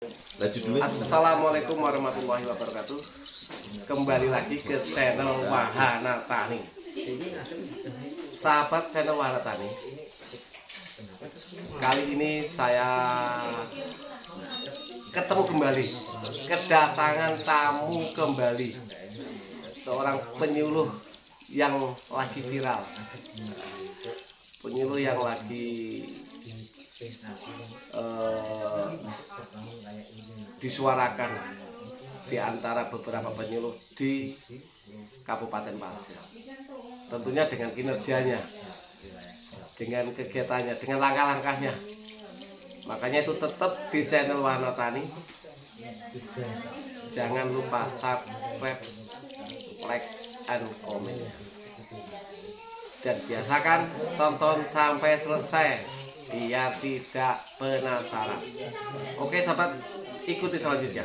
Assalamualaikum warahmatullahi wabarakatuh. Kembali lagi ke channel Wahana Tani. Sahabat channel Wahana Tani, kali ini saya ketemu kembali, kedatangan tamu kembali, seorang penyuluh yang lagi viral, penyuluh yang lagi disuarakan di antara beberapa penyuluh di Kabupaten Pasir. Tentunya dengan kinerjanya, dengan kegiatannya, dengan langkah-langkahnya. Makanya itu tetap di channel Wahana Tani. Jangan lupa subscribe, like, and comment. Dan biasakan tonton sampai selesai biar tidak penasaran. Oke sahabat, ikuti selanjutnya.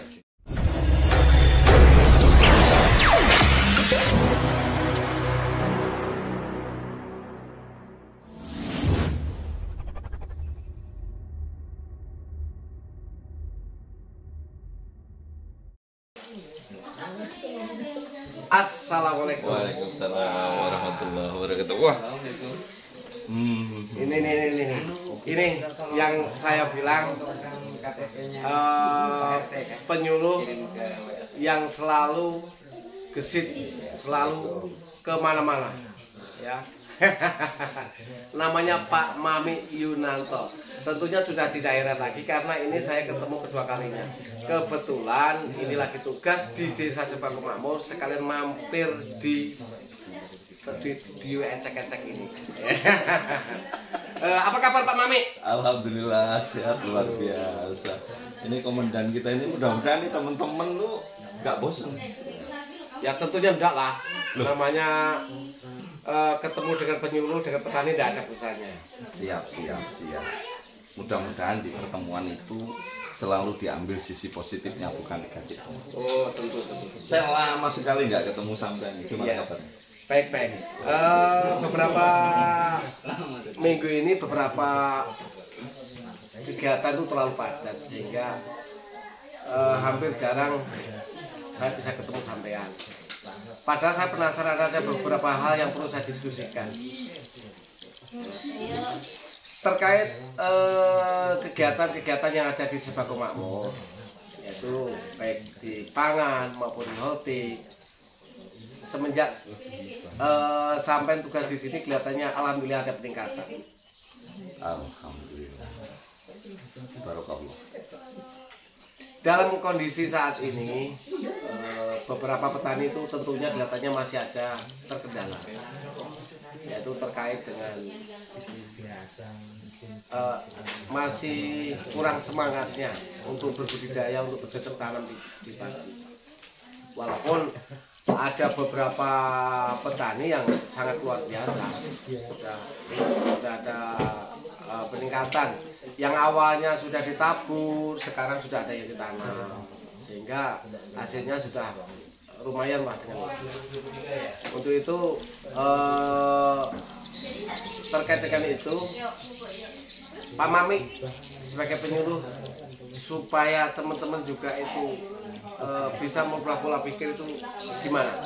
Assalamualaikum. Waalaikumsalam warahmatullahi wabarakatuh. Wah. Ini yang saya bilang penyuluh yang selalu gesit, selalu kemana-mana, ya. Namanya Pak Mami Yunanto. Tentunya sudah di daerah lagi karena ini saya ketemu kedua kalinya. Kebetulan ini lagi tugas di Desa Sebaku Makmur, sekalian mampir di studio ecek-ecek ini. Apa kabar Pak Mami? Alhamdulillah sehat luar biasa. Ini komandan kita ini, mudah-mudahan nih teman-teman lu nggak bosan. Ya tentunya enggak lah. Namanya ketemu dengan penyuluh, dengan petani tidak ada bosannya. Siap. Mudah-mudahan di pertemuan itu selalu diambil sisi positifnya, bukan negatif. Oh tentu. Saya lama sekali nggak ketemu sampai ini. Gimana kabarnya? Baik. Beberapa minggu ini beberapa kegiatan itu terlalu padat sehingga hampir jarang saya bisa ketemu sampean. Padahal saya penasaran, ada beberapa hal yang perlu saya diskusikan terkait kegiatan-kegiatan yang ada di Sebaku Makmur, yaitu baik di pangan maupun di holti. Semenjak sampai tugas di sini kelihatannya alhamdulillah ada peningkatan. Alhamdulillah. Barakallah. Dalam kondisi saat ini beberapa petani itu tentunya kelihatannya masih ada terkendala, yaitu terkait dengan masih kurang semangatnya untuk berbudidaya, untuk bercocok tanam di padi. Walaupun ada beberapa petani yang sangat luar biasa, sudah ada peningkatan. Yang awalnya sudah ditabur, sekarang sudah ada yang ditanam, sehingga hasilnya sudah lumayan lah dengan itu. Untuk itu terkait dengan itu, Pak Mami sebagai penyuluh supaya teman-teman juga itu bisa membuat pola pikir itu gimana?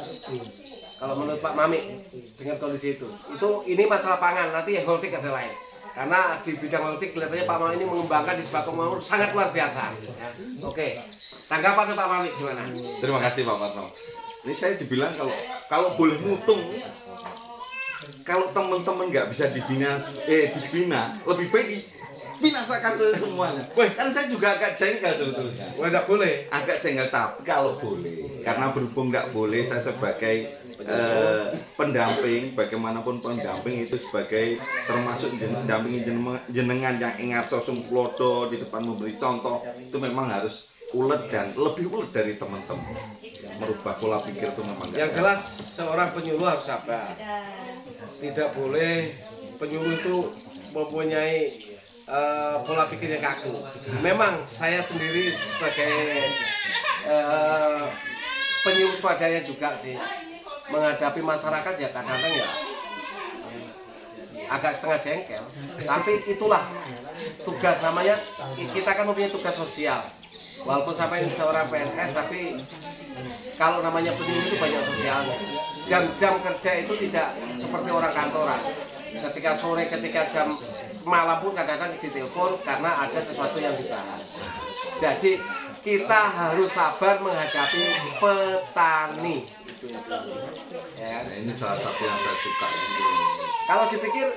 Kalau menurut Pak Mami dengan kondisi itu ini masalah pangan, nanti ya holtik ada lain. Karena di bidang holtik kelihatannya Pak Mami ini mengembangkan di Sebaku Makmur sangat luar biasa. Ya. Oke, tanggapan Pak Mami gimana? Terima kasih Pak Parno. Ini saya dibilang kalau boleh mutung, kalau teman-teman nggak bisa dibina, lebih baik binasakan semuanya. Kan saya juga agak jengkel sebetulnya. Wah, enggak boleh. Agak jengkel, tapi kalau boleh, karena berhubung nggak boleh, saya sebagai pendamping, bagaimanapun pendamping itu sebagai termasuk mendampingi jenengan yang ingat sosum plodo di depan memberi contoh, itu memang harus ulet dan lebih ulet dari teman-teman. Merubah pola pikir itu memang yang jelas seorang penyuluh harus sabar. Tidak boleh penyuluh itu mempunyai pola pikir yang kaku. Memang saya sendiri sebagai penyuluh swadaya juga sih menghadapi masyarakat ya kadang-kadang ya agak setengah jengkel, tapi itulah tugas, namanya kita kan mempunyai tugas sosial. Walaupun sampai seorang PNS, tapi kalau namanya penyuluh itu banyak sosialnya. Jam-jam kerja itu tidak seperti orang kantoran. Ketika sore, ketika jam malam pun kadang-kadang ditelepon karena ada sesuatu yang dibahas. Jadi kita harus sabar menghadapi petani. Ya. Nah, ini salah satu yang saya suka. Kalau dipikir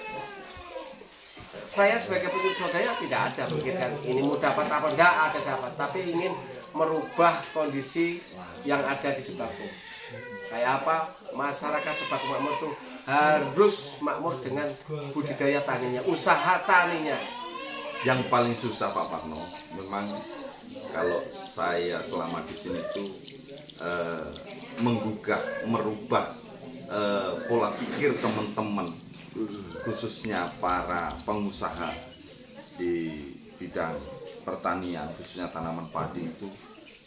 saya sebagai penyuluh swadaya tidak ada pikirkan ini mau dapat apa, enggak ada dapat, tapi ingin merubah kondisi yang ada di Sebago. Kayak apa? Masyarakat Sebago Makmur itu harus makmur dengan budidaya taninya, usaha taninya. Yang paling susah Pak Parno, memang kalau saya selama di sini itu menggugah, merubah pola pikir teman-teman, khususnya para pengusaha di bidang pertanian, khususnya tanaman padi itu,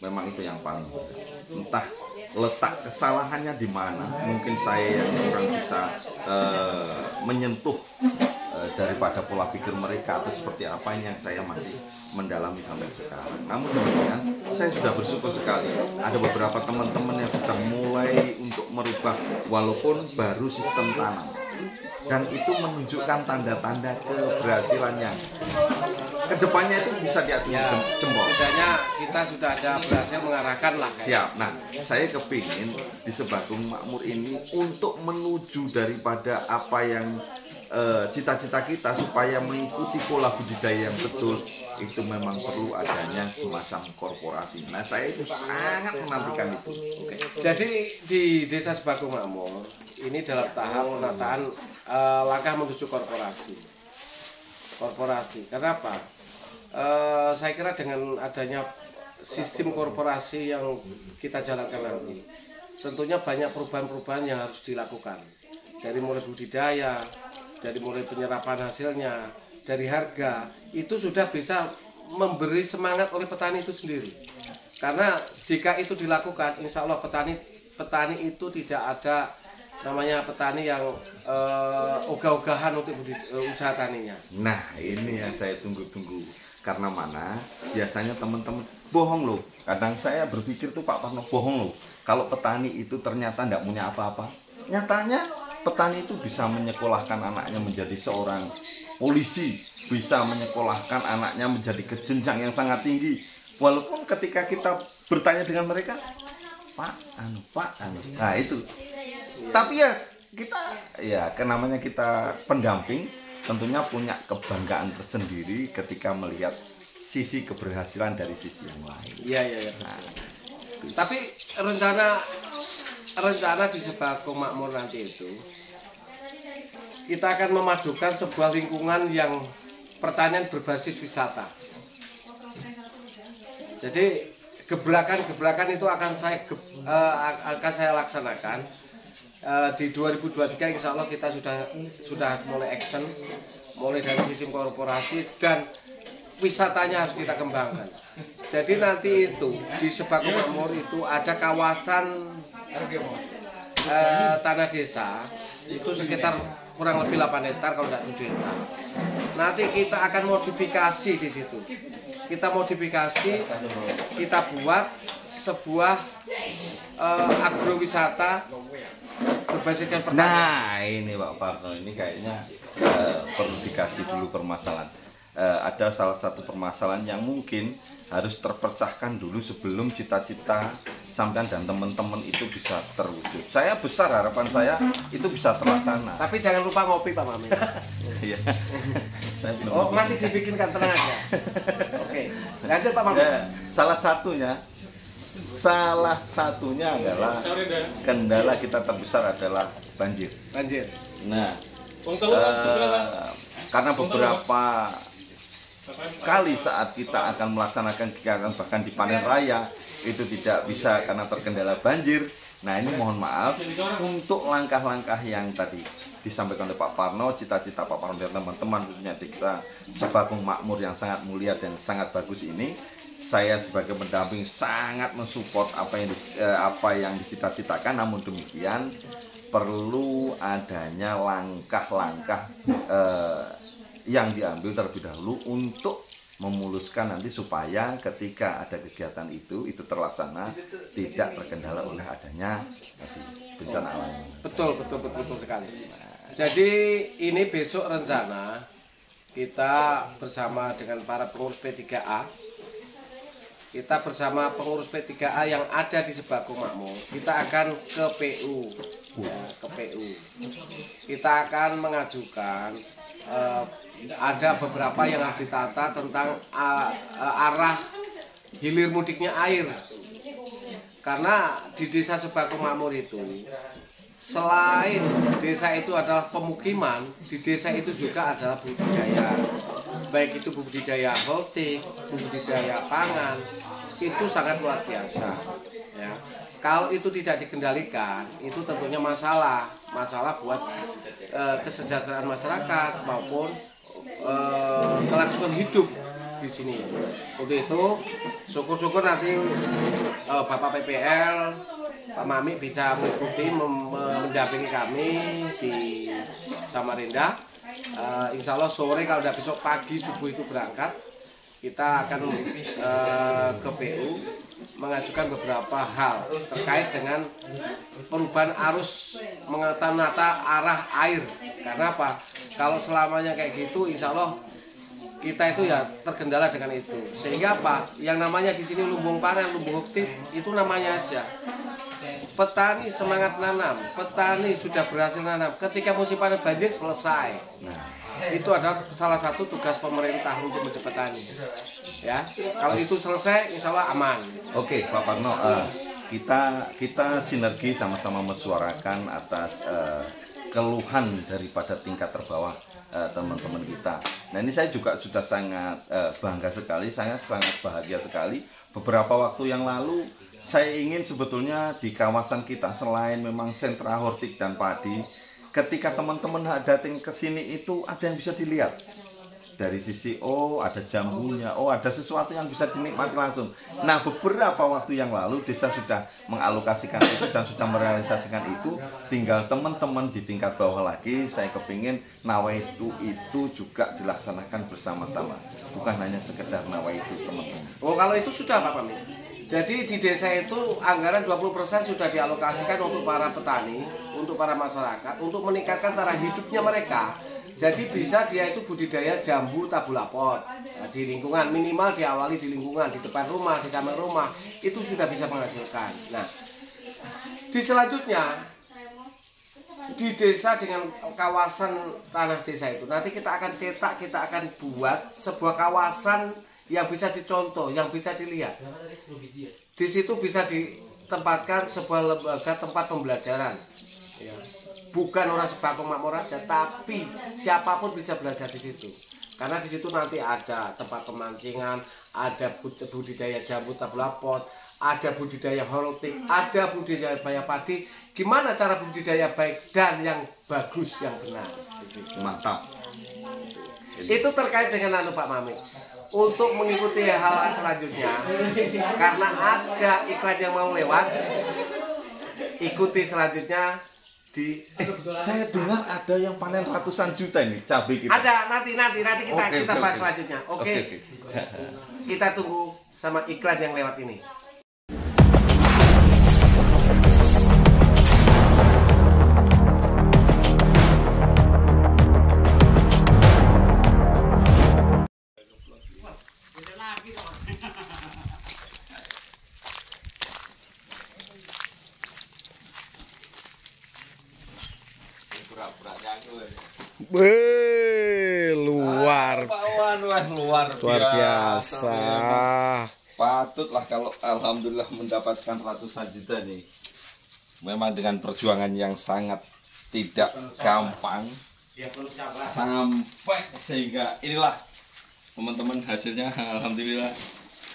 memang itu yang paling mudah. Entah letak kesalahannya di mana, mungkin saya yang kurang bisa menyentuh daripada pola pikir mereka atau seperti apa yang saya masih mendalami sampai sekarang. Namun demikian, saya sudah bersyukur sekali ada beberapa teman-teman yang sudah mulai untuk merubah walaupun baru sistem tanam, dan itu menunjukkan tanda-tanda keberhasilannya. Kedepannya itu bisa diacungi Ya, jempol. setidaknya kita sudah ada berhasil mengarahkan lah. Siap. Nah, saya kepingin di Sebago Makmur ini untuk menuju daripada apa yang cita-cita kita supaya mengikuti pola budidaya yang betul, itu memang perlu adanya semacam korporasi. Nah, saya itu sangat menantikan itu. Oke. Jadi di Desa Sebago Makmur ini dalam tahap penataan langkah menuju korporasi. Korporasi. Kenapa? Saya kira dengan adanya sistem korporasi yang kita jalankan nanti, tentunya banyak perubahan-perubahan yang harus dilakukan. Dari mulai budidaya, dari mulai penyerapan hasilnya, dari harga, itu sudah bisa memberi semangat oleh petani itu sendiri. Karena jika itu dilakukan, insya Allah petani itu tidak ada namanya petani yang ogah-ogahan untuk usaha taninya. Nah, ini yang saya tunggu-tunggu. Karena mana? Biasanya teman-teman bohong loh. Kadang saya berpikir tuh Pak Parno, bohong loh. Kalau petani itu ternyata tidak punya apa-apa. Nyatanya petani itu bisa menyekolahkan anaknya menjadi seorang polisi, bisa menyekolahkan anaknya menjadi ke jenjang yang sangat tinggi. Walaupun ketika kita bertanya dengan mereka, Pak, nah itu. Tapi ya kita, ya namanya kita pendamping, tentunya punya kebanggaan tersendiri ketika melihat sisi keberhasilan dari sisi yang lain. Iya. Nah, tapi rencana di Sebago Makmur nanti itu, kita akan memadukan sebuah lingkungan yang pertanian berbasis wisata. Jadi gebrakan itu akan saya laksanakan. Di 2023 insya Allah kita sudah mulai action, mulai dari sistem korporasi dan wisatanya harus kita kembangkan. Jadi nanti itu di Sebago Makmur itu ada kawasan tanah desa itu sekitar kurang lebih 8 hektar kalau tidak 7 hektar. Nanti kita akan modifikasi di situ. Kita modifikasi, kita buat sebuah agrowisata berbasiskan pertanian. nah ini Pak Parno, ini kayaknya perlu dikaji dulu permasalahan. Ada salah satu permasalahan yang mungkin harus terpecahkan dulu sebelum cita-cita sampean dan teman-teman itu bisa terwujud. Saya besar harapan saya itu bisa terlaksana. Tapi jangan lupa ngopi Pak Mami. Iya. Saya belum. Oh, masih dibikinkan, tenang aja. Oke, lanjut Pak Mami. Ya, salah satunya adalah kendala kita terbesar adalah banjir. Banjir. Nah, karena beberapa kali saat kita akan melaksanakan kegiatan bahkan di panen raya itu tidak bisa karena terkendala banjir. Nah, ini mohon maaf untuk langkah-langkah yang tadi disampaikan oleh Pak Parno, cita-cita Pak Parno dan teman-teman khususnya di kita Sebago Makmur yang sangat mulia dan sangat bagus ini. Saya sebagai pendamping sangat mensupport apa yang dicita-citakan. Namun demikian perlu adanya langkah-langkah yang diambil terlebih dahulu untuk memuluskan nanti supaya ketika ada kegiatan itu terlaksana tidak terkendala oleh adanya tadi bencana alam. Betul sekali. Jadi ini besok rencana kita bersama dengan para pengurus P3A, kita bersama pengurus P3A yang ada di Sebako Makmur, kita akan ke PU, ya, ke PU. Kita akan mengajukan ada beberapa yang harus ditata tentang arah hilir mudiknya air, karena di desa Sebako Makmur itu selain desa itu adalah pemukiman, di desa itu juga adalah budidaya, baik itu budidaya hortik, budidaya pangan, itu sangat luar biasa. Ya. Kalau itu tidak dikendalikan, itu tentunya masalah buat kesejahteraan masyarakat maupun kelangsungan hidup di sini. Untuk itu, syukur-syukur nanti Bapak PPL, Pak Mami bisa mengikuti mendampingi kami di Samarinda. Insya Allah sore kalau udah besok pagi subuh itu berangkat, kita akan ke PU mengajukan beberapa hal terkait dengan perubahan arus menata arah air. Karena apa? Kalau selamanya kayak gitu, insya Allah kita itu ya terkendala dengan itu. Sehingga apa? Yang namanya di sini lumbung panen, lumbung aktif itu namanya aja. Petani semangat nanam, petani sudah berhasil nanam. Ketika musim panen banjir selesai. Nah, itu adalah salah satu tugas pemerintah untuk menjadi petani. Ya, kalau itu selesai, insya Allah aman. Oke, Pak Parno, kita sinergi sama-sama mensuarakan atas keluhan daripada tingkat terbawah teman-teman kita. Nah, ini saya juga sudah sangat bangga sekali, sangat bahagia sekali. Beberapa waktu yang lalu saya ingin sebetulnya di kawasan kita selain memang sentra hortik dan padi, ketika teman-teman datang ke sini itu ada yang bisa dilihat. Dari sisi ada jambunya, ada sesuatu yang bisa dinikmati langsung. Nah, beberapa waktu yang lalu desa sudah mengalokasikan itu dan sudah merealisasikan itu. Tinggal teman-teman di tingkat bawah lagi, saya kepingin nawaitu itu juga dilaksanakan bersama-sama. Bukan hanya sekedar nawaitu teman-teman. Kalau itu sudah Pak Mami. Jadi di desa itu anggaran 20% sudah dialokasikan untuk para petani, untuk para masyarakat, untuk meningkatkan taraf hidupnya mereka. Jadi bisa dia itu budidaya jambu tabulapot. Nah, di lingkungan, minimal diawali di lingkungan, di depan rumah, di samping rumah, itu sudah bisa menghasilkan. Nah, di selanjutnya di desa dengan kawasan tanah desa itu nanti kita akan cetak, kita akan buat sebuah kawasan yang bisa dicontoh, yang bisa dilihat. Di situ bisa ditempatkan sebuah lembaga tempat pembelajaran. Ya. Bukan orang Sebako Makmur aja, tapi siapapun bisa belajar di situ. Karena di situ nanti ada tempat pemancingan, ada budidaya jambu tabulapot, ada budidaya hortik, ada budidaya padi. Gimana cara budidaya baik dan yang bagus, yang benar. Mantap. Itu terkait dengan Pak Mami. Untuk mengikuti hal selanjutnya, karena ada iklan yang mau lewat, ikuti selanjutnya. Saya dengar ada yang panen ratusan juta ini cabai kita. Ada, nanti kita bahas selanjutnya. Oke. Kita tunggu sama iklan yang lewat ini. Luar biasa. Patutlah kalau alhamdulillah mendapatkan ratusan juta nih. Memang dengan perjuangan yang sangat tidak gampang. Sampai sehingga inilah teman-teman hasilnya alhamdulillah.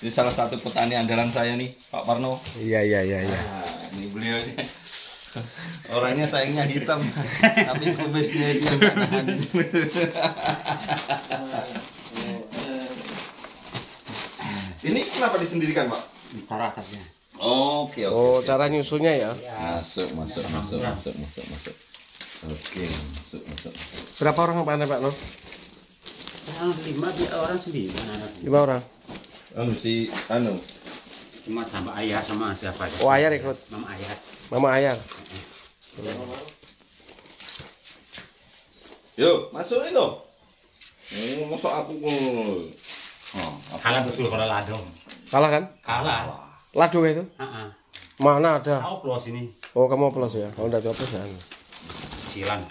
Ini salah satu petani andalan saya nih, Pak Parno. Iya. Nah, ini beliau ini. Orangnya sayangnya hitam, tapi kumisnya itu yang tahan. Ini kenapa disendirikan, Pak? Taruh atasnya. Oke. Cara nyusunya ya. Masuk. Oke, masuk. Berapa orang panen Pak Nur? orang sendiri. 5 orang. Cuma tambah ayah sama siapa ya? Oh, Ayar ikut. Mama ayah. Mama Ayar. Yuk, masukin dong. Masuk aku Kalah betul kalau ladong. Kalah kan? Kalah. Ladu itu? Mana ada? Aku plus ini. Oh, kamu plus ya. Kalau enggak plus ya. Silan.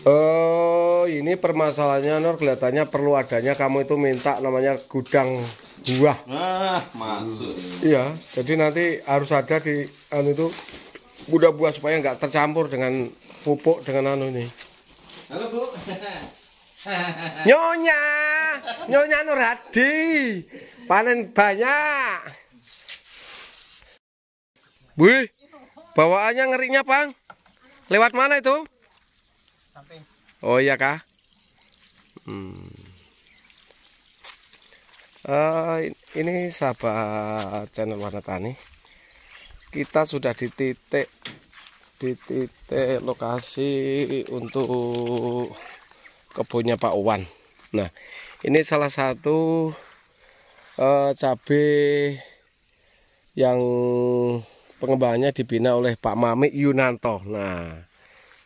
Oh, ini permasalahannya Nur, kelihatannya perlu adanya kamu itu minta namanya gudang buah. Nah, masuk. Iya, jadi nanti harus ada di itu gudang buah supaya nggak tercampur dengan pupuk dengan ini. Halo, Bu. Nyonya, Nyonya Nur Hadi, panen banyak. Wih, bawaannya ngerinya Bang. Lewat mana itu? Oh iya kah? Ini sahabat channel Warna Tani. Kita sudah di titik lokasi untuk kebunnya Pak Wan. Nah, ini salah satu cabai yang pengembangannya dibina oleh Pak Mami Yunanto. Nah,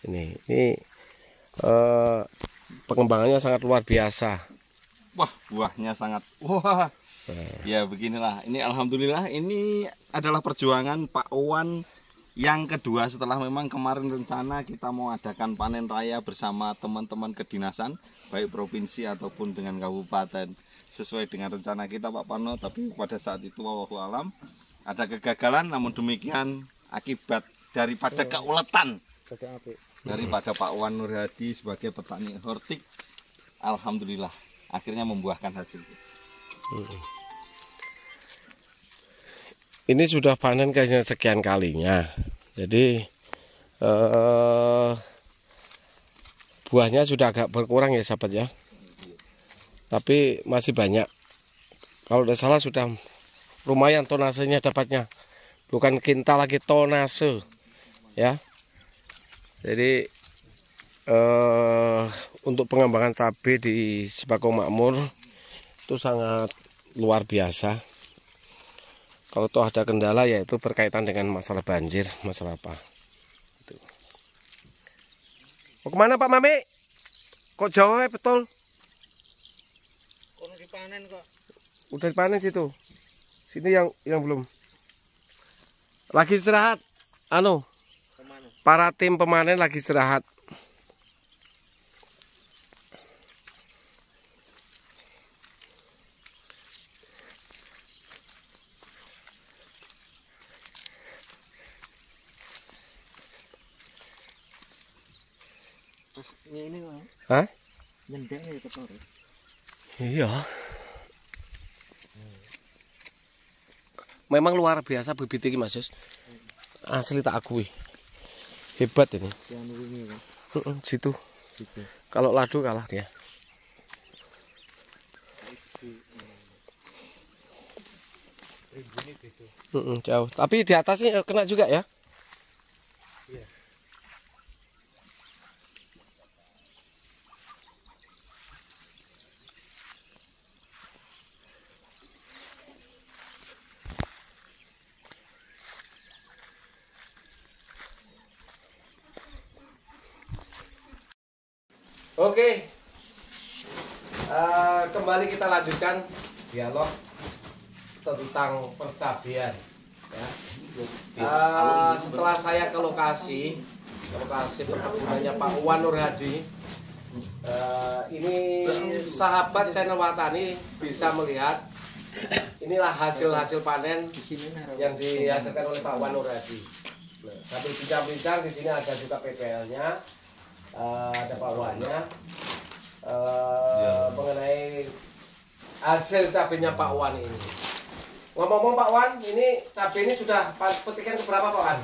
ini pengembangannya sangat luar biasa. Wah, buahnya sangat ya beginilah. Ini alhamdulillah ini adalah perjuangan Pak Wan yang kedua setelah memang kemarin rencana kita mau adakan panen raya bersama teman-teman kedinasan baik provinsi ataupun dengan kabupaten sesuai dengan rencana kita Pak Pano, tapi pada saat itu wallahu alam ada kegagalan. Namun demikian akibat daripada keuletan daripada Pak Wan Nur Hadi sebagai petani hortik, alhamdulillah akhirnya membuahkan hasil. Ini sudah panen kayaknya sekian kalinya, jadi buahnya sudah agak berkurang ya sahabat ya, tapi masih banyak. Kalau tidak salah sudah lumayan tonasenya dapatnya, bukan kintal lagi, tonase ya. Jadi untuk pengembangan cabai di Sibako Makmur itu sangat luar biasa. Kalau toh ada kendala yaitu berkaitan dengan masalah banjir, masalah apa. Itu. Mau kemana Pak Mami? Kok jauh betul? Udah dipanen kok. Udah dipanen situ. Sini yang belum. Lagi istirahat. Para tim pemanen lagi istirahat. Ini Hah? nyendangnya kotor. Iya. Memang luar biasa bibit ini Mas Yus. Asli tak akui. Hebat ini. Situ. Kalau ladu kalah dia. Jauh. Tapi di atasnya kena juga ya. Oke, kembali kita lanjutkan dialog tentang percabean. Ya. Setelah saya ke lokasi perkebunannya Pak Wan Nur Hadi, ini sahabat channel Watani bisa melihat inilah hasil panen yang dihasilkan oleh Pak Wan Nur Hadi. Nah, sambil bincang-bincang di sini ada juga PPL-nya. Ada Pak Wannya mengenai hasil cabenya Pak Wan ini. Ngomong-ngomong Pak Wan, ini cabai ini sudah petikan ke berapa Pak Wan?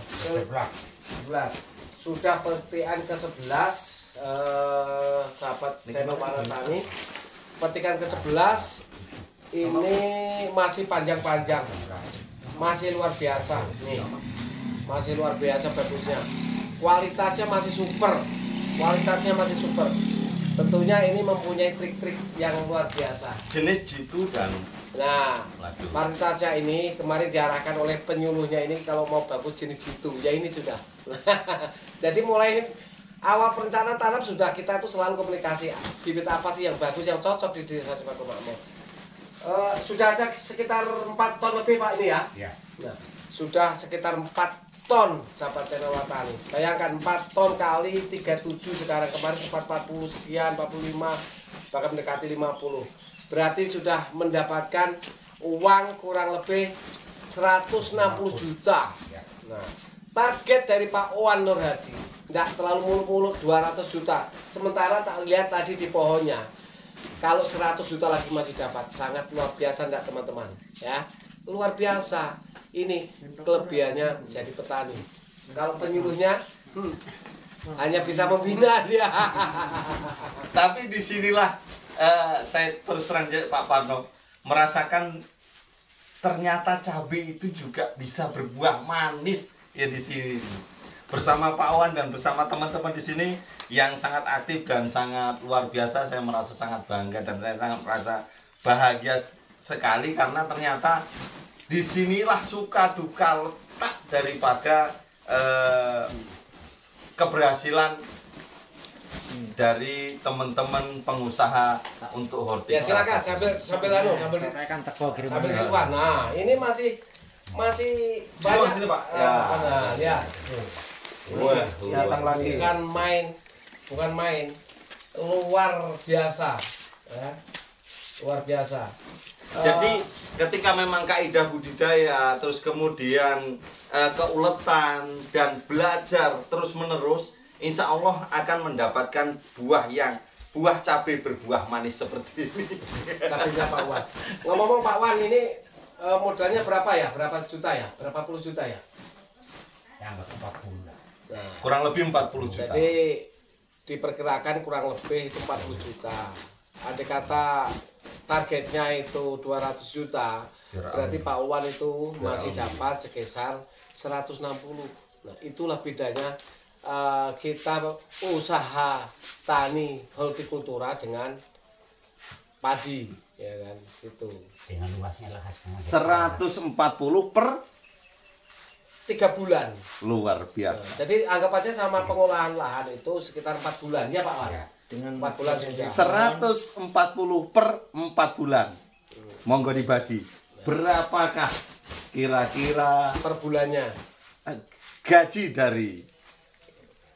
11. Sudah petikan ke 11, sahabat channel Warna Tani. Petikan ke 11 ini masih panjang-panjang, masih luar biasa nih, masih luar biasa bagusnya. kualitasnya masih super. Kualitasnya masih super. Tentunya ini mempunyai trik-trik yang luar biasa. Jenis jitu dan Nah, ladu. varietasnya ini kemarin diarahkan oleh penyuluhnya ini kalau mau bagus jenis itu. Ya ini sudah. Jadi mulai awal perencanaan tanam sudah kita itu selalu komunikasi. Bibit apa sih yang bagus, yang cocok di desa Sepaku Makmur. Sudah ada sekitar 4 ton lebih Pak ini ya. Ya. Nah, sudah sekitar 4 ton sahabat channel Watani. Bayangkan 4 ton kali 37 sekarang, kemarin sempat 40 sekian, 45 bahkan mendekati 50. Berarti sudah mendapatkan uang kurang lebih 160 juta. Nah, target dari Pak Owan Nur Hadi tidak terlalu muluk-muluk 200 juta. Sementara tak lihat tadi di pohonnya. Kalau 100 juta lagi masih dapat, sangat luar biasa enggak teman-teman? Ya, luar biasa. Ini kelebihannya jadi petani. Kalau penyuluhnya hanya bisa membina dia. Tapi disinilah saya terus terang Pak Parno merasakan ternyata cabai itu juga bisa berbuah manis ya di sini. Bersama Pak Owan dan bersama teman-teman di sini yang sangat aktif dan sangat luar biasa, saya merasa sangat bangga dan saya sangat merasa bahagia sekali karena ternyata disinilah suka duka letak daripada keberhasilan dari teman-teman pengusaha untuk hortikultura. Ya silakan sambil Kan teko kiriman. sambil di luar. Nah, ini masih banyak sini, Pak. Ya. Nah, lihat. Wah, Datang lagi bukan main. Luar biasa. Ya. Luar biasa. Jadi ketika memang kaidah budidaya, terus kemudian keuletan dan belajar terus menerus, insya Allah akan mendapatkan buah cabai berbuah manis seperti ini. Cabainya Pak Wan. Ngomong-ngomong Pak Wan, ini modalnya berapa ya? Berapa juta ya? Berapa puluh juta ya? Yang 40. Nah, Kurang lebih 40 juta. jadi diperkirakan kurang lebih itu 40 juta. Andai kata targetnya itu 200 juta, berarti Pak Wan itu masih dapat sekitar 160. Nah, itulah bedanya kita usaha tani hortikultura dengan padi, ya kan, situ. Dengan luasnya lahan 140 per 3 bulan. luar biasa. Jadi anggap aja sama pengolahan lahan itu sekitar 4 bulan, ya Pak Wan? dengan 4 bulan sudah. 140 per 4 bulan. Monggo dibagi. Berapakah kira-kira Per bulannya. gaji dari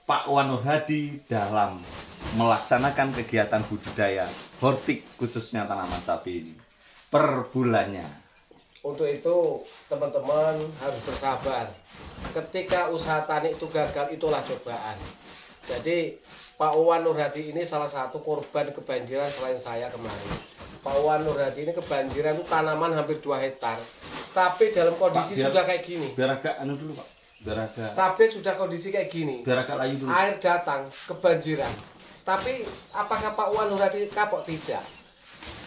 Pak Owan Nur Hadi dalam melaksanakan kegiatan budidaya hortik khususnya tanaman cabai ini per bulannya? Untuk itu teman-teman harus bersabar. Ketika usaha tani itu gagal, itulah cobaan. Jadi Pak Owan Nur Hadi ini salah satu korban kebanjiran selain saya kemarin. Pak Owan Nur Hadi ini kebanjiran itu tanaman hampir 2 hektar. Cabai dalam kondisi Pak, sudah kayak gini. Biar agak anu dulu Pak. Biar agak Cabai sudah kondisi kayak gini. biar agak layu dulu. Air datang, kebanjiran. Tapi apakah Pak Owan Nur Hadi kapok? Tidak.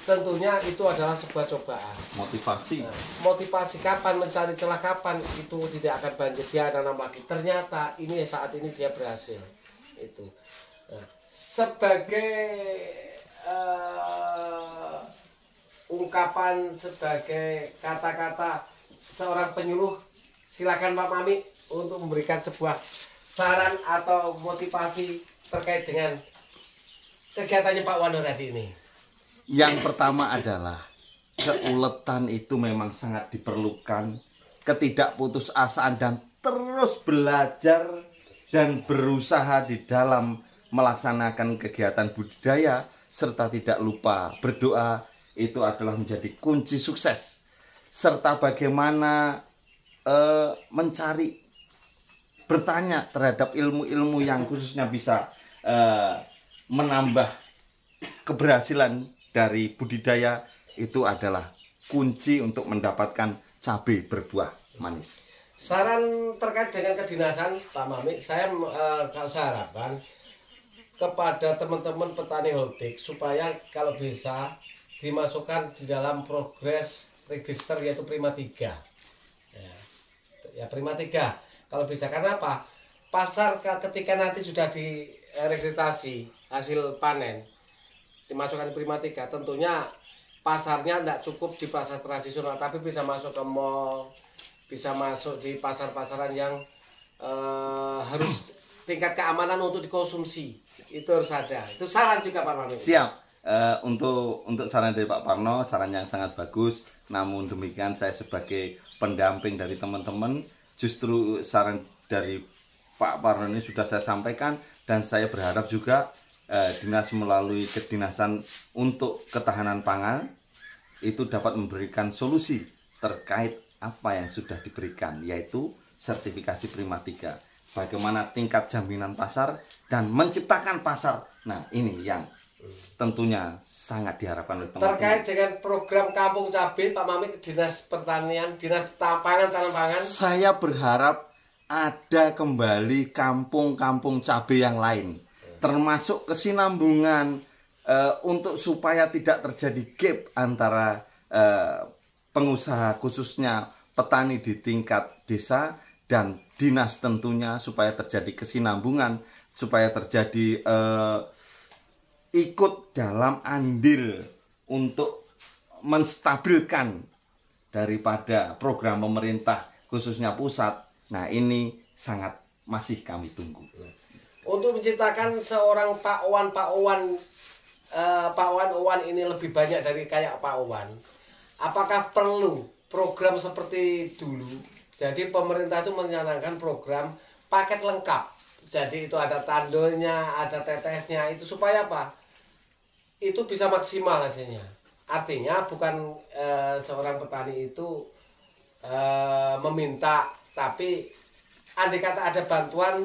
Tentunya itu adalah sebuah cobaan. Motivasi. Nah, motivasi kapan, mencari celah kapan, itu tidak akan banjir, dia nanam lagi. Ternyata ini saat ini dia berhasil. Itu. Nah, sebagai ungkapan, sebagai kata-kata seorang penyuluh, silakan Pak Mami untuk memberikan sebuah saran atau motivasi terkait dengan kegiatannya Pak Owan Nur Hadi ini. Yang pertama adalah keuletan itu memang sangat diperlukan, ketidakputusasaan dan terus belajar dan berusaha di dalam melaksanakan kegiatan budidaya serta tidak lupa berdoa itu adalah menjadi kunci sukses, serta bagaimana mencari bertanya terhadap ilmu-ilmu yang khususnya bisa menambah keberhasilan dari budidaya itu adalah kunci untuk mendapatkan cabai berbuah manis. Saran terkait dengan kedinasan Pak Mami, saya harapkan kepada teman-teman petani hortik supaya kalau bisa dimasukkan di dalam progres register yaitu Prima 3. Ya Prima 3 kalau bisa, karena apa? pasar ketika nanti sudah diregistrasi hasil panen dimasukkan ke Primatika, tentunya pasarnya tidak cukup di pasar tradisional, tapi bisa masuk ke mall, bisa masuk di pasar-pasaran yang harus tingkat keamanan untuk dikonsumsi. Itu harus ada. Itu saran juga Pak Parno. Siap. Untuk saran dari Pak Parno, saran yang sangat bagus. Namun demikian saya sebagai pendamping dari teman-teman, justru saran dari Pak Parno ini sudah saya sampaikan, dan saya berharap juga dinas melalui kedinasan untuk ketahanan pangan itu dapat memberikan solusi terkait apa yang sudah diberikan, yaitu sertifikasi Primatika. Bagaimana tingkat jaminan pasar dan menciptakan pasar. Nah, ini yang tentunya sangat diharapkan oleh teman-teman. Terkait dengan program Kampung Cabai, Pak Mamit, Dinas Pertanian, Dinas Pangan, Tanam Pangan. Saya berharap ada kembali kampung-kampung cabai yang lain, termasuk kesinambungan untuk supaya tidak terjadi gap antara pengusaha khususnya petani di tingkat desa dan dinas, tentunya supaya terjadi kesinambungan, supaya terjadi ikut dalam andil untuk menstabilkan daripada program pemerintah khususnya pusat. Nah, ini sangat masih kami tunggu. Untuk menciptakan seorang Pak Owan ini lebih banyak dari kayak Pak Owan. Apakah perlu program seperti dulu? Jadi pemerintah itu mencanangkan program paket lengkap. Jadi itu ada tandonya, ada tetesnya, itu supaya apa? Itu bisa maksimal hasilnya. Artinya bukan seorang petani itu meminta, tapi andai kata ada bantuan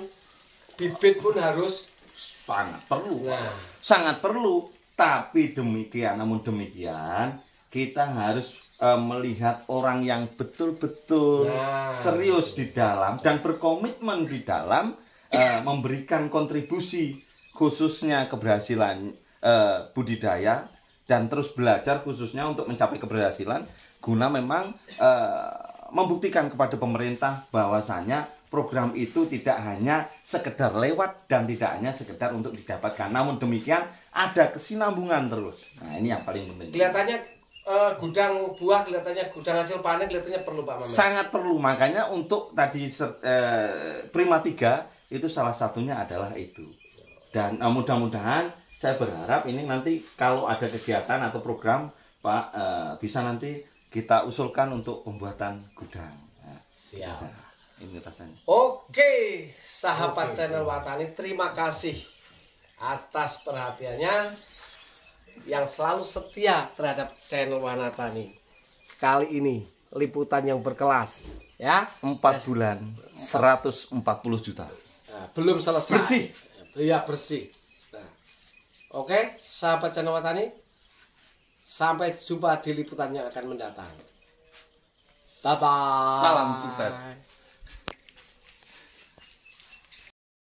bibit pun harus sangat perlu. Nah. Sangat perlu. Tapi namun demikian kita harus melihat orang yang betul-betul serius di dalam dan berkomitmen di dalam memberikan kontribusi khususnya keberhasilan budidaya dan terus belajar khususnya untuk mencapai keberhasilan, guna memang membuktikan kepada pemerintah bahwasanya program itu tidak hanya sekedar lewat dan tidak hanya sekedar untuk didapatkan, namun demikian ada kesinambungan terus. Nah, ini yang paling penting. Kelihatannya gudang buah, kelihatannya gudang hasil panen, kelihatannya perlu Pak Mamet. Sangat perlu, makanya untuk tadi Primatika itu salah satunya adalah itu. Dan mudah-mudahan saya berharap ini nanti kalau ada kegiatan atau program Pak bisa nanti kita usulkan untuk pembuatan gudang. Nah, siap. Ini rasanya. Oke, sahabat channel Watani, terima kasih atas perhatiannya yang selalu setia terhadap channel Watani. Kali ini liputan yang berkelas, ya. 4 bulan 140 juta. Nah, belum selesai. Bersih. Iya, bersih. Nah, oke, sahabat channel Watani, sampai jumpa di liputan yang akan mendatang. Bye bye. Salam sukses.